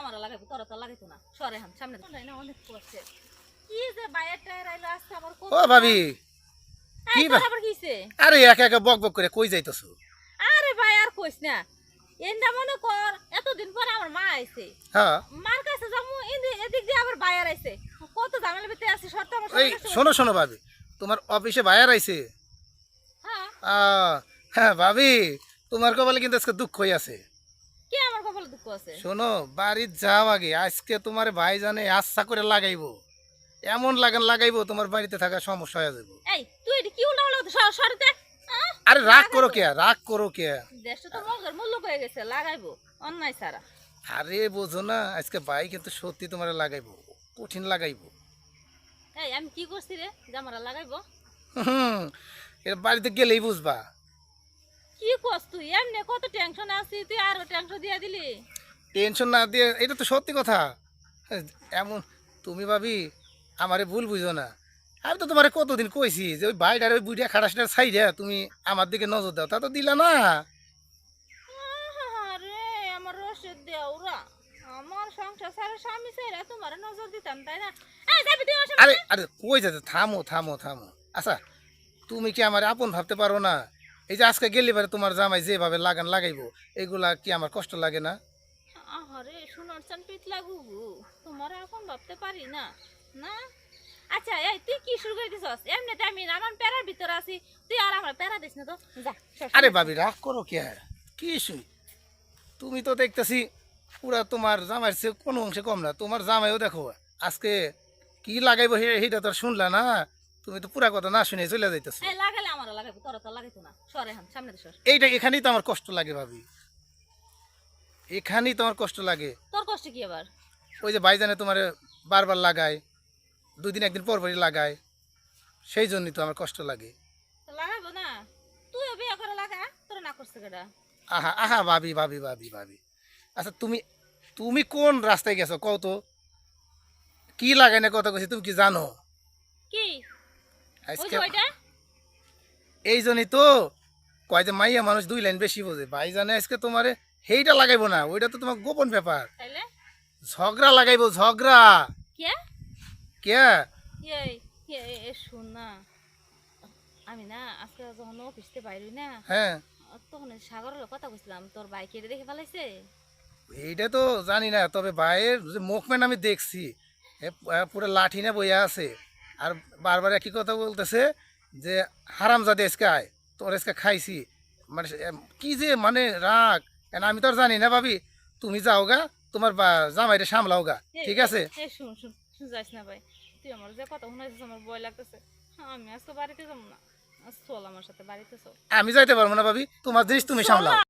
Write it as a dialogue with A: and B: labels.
A: আমার লাগাইবো, তোরা তো লাগাইতো না। সরে হান সামনে না, অনেক করছে কি যে বাইরে টায়ার আইলো আজকে আমার কত।
B: ও ভাবি কি
A: আবার কিছে?
B: আরে একা একা বক বক করে কই যাইতেছো?
A: আরে ভাই আর কইস না, এন্ডা মনে কর এতদিন পর আমার মা আইছে।
B: হ্যাঁ
A: মার কাছে যাবো, এদিক দিয়ে আবার বাইরে আইছে। কত ঝামেলা ভিতরে আছে, শর্ত আমার
B: এই শোনো শোনো ভাবি, তোমার অফিসে ভাইয়ার আইছে?
A: হ্যাঁ।
B: হ্যাঁ ভাবি, তোমার কপালে কিন্তু আজকে দুঃখই আছে।
A: কি আমার কপালে দুঃখ আছে?
B: শোনো, বাড়ির যাও আগে, আজকে তোমার ভাই জানে আচ্ছা করে লাগাইবো, এমন লাগান লাগাইবো তোমার বাড়িতে থাকা সমস্যা হয়ে যাবে।
A: এই তুই এটা কি উল্টা উল্টা সরতে?
B: আরে রাগ করো কে, রাগ করো কে?
A: দেশটা তো মগের মূল্য হয়ে গেছে, লাগাইবো অন্যায় ছাড়া।
B: আরে বোঝো না, আজকে ভাই কিন্তু সত্যি তোমার লাগাইবো, কঠিন লাগাইবো।
A: এই আমি কি করছি রে যে আমার লাগাইবো?
B: হুম, এটা বাড়িতে গেলেই বুঝবা।
A: কি করছ তুই? এমনি কত টেনশন আছি, তুই আরো টেনশন দিয়ে দিলি।
B: টেনশন না দিয়ে, এটা তো সত্যি কথা। এমন তুমি ভাবি আমারে ভুল বুঝো না। আমি তো তোমারে কতদিন কইছি যে ওই ভাইটার ওই বুড়িয়া খাটাসটার ছাইড়া তুমি আমার দিকে নজর দাও, তা তো দিলা না।
A: আরে আমার রসের দেওরা, আমার সংসার সারা স্বামী ছাইরা তোমার নজর দিতাম তাই না? এই যাবি তুই আমার সাথে?
B: আরে আরে কই যাচ্ছে, থামো থামো থামো। আচ্ছা তুমি কি আমার আপন ভাবতে পারো না? এই যে আজকে গেলি বারে তোমার জামাই যেভাবে লাগান লাগাইবো, এগুলা কি আমার কষ্ট লাগে না?
A: আহারে সোনার চান পিত লাগুবু, তোমার এখন ভাবতে পারি না না। আচ্ছা এই তুই কি শুরু করে দিছস? এমনিতে আমি আমার প্যারার ভিতর আছি, তুই আর আমার প্যারা দিস না তো। যা সর,
B: আরে
A: সামনে
B: ভাবি রাগ করো কে? কি শুই, তুমি তো দেখতেছি পুরা তোমার জামাইয়ের চেয়ে কোনো অংশে কম না। তোমার জামাইও দেখো আজকে কি লাগাইবো সেইটা তো আর শুনলা না। তুমি তো পুরা কথা না শুনে চলে যাইতেছো।
A: এই লাগালে আমার লাগাইবো, তোরা তো লাগাইতো না। সরে হান সামনে তো সর।
B: এইটা এখানেই তো আমার কষ্ট লাগে ভাবি, এখানেই তো আমার কষ্ট লাগে।
A: তোর কষ্ট কি আবার?
B: ওই যে ভাইজানে তোমার বারবার লাগায়, দুই দিন একদিন পর পরই লাগায়, সেই জন্যই তো আমার কষ্ট লাগে।
A: তো লাগাইবো না? তুইও বিয়ে করে লাগা, তোর না করছে কেডা?
B: আহা আহা ভাবি ভাবি ভাবি ভাবি, আচ্ছা তুমি তুমি কোন রাস্তায় গেছো কও তো? কি লাগাই না কথা কইছি তুমি কি জানো?
A: কি ওই
B: আজকে
A: যে ওইটা?
B: এই জন্যই তো কয় যে মাইয়া মানুষ দুই লাইন বেশি বোঝে। ভাই জানে আজকে তোমারে সেইটা লাগাইবো না, ওইটা তো তোমার গোপন ব্যাপার।
A: তাইলে
B: ঝগড়া লাগাইবো, ঝগড়া।
A: কে?
B: কে?
A: এই শোন না, আমি না আজকে যখন অফিস থেকে বাইরে না,
B: হ্যাঁ
A: তখন সাগরের কথা কইছিলাম, তোর বাইক এটা দেখে ফেলাইছে।
B: এইটা তো জানি না, তবে ভাইয়ের যে মুখম্যান আমি দেখছি, পুরো লাঠি না বইয়া আছে, আর বারবার একই কথা বলতেছে যে হারাম জাদে আজকে আয়, তোর আজকে খাইছি। মানে কি যে মানে রাগ, আমি তো আর জানি না ভাবি। তুমি যাও গা, তোমার জামাইরে সামলাও গা, ঠিক আছে?
A: শুন শুন শুন, যাইস না ভাই, তুই আমার যে কথা শুনাইছিস আমার ভয় লাগতেছে। আমি আজকে বাড়িতে যাবো না, চল আমার সাথে বাড়িতে চল।
B: আমি যাইতে পারবো না ভাবি, তোমার জিনিস তুমি সামলাও।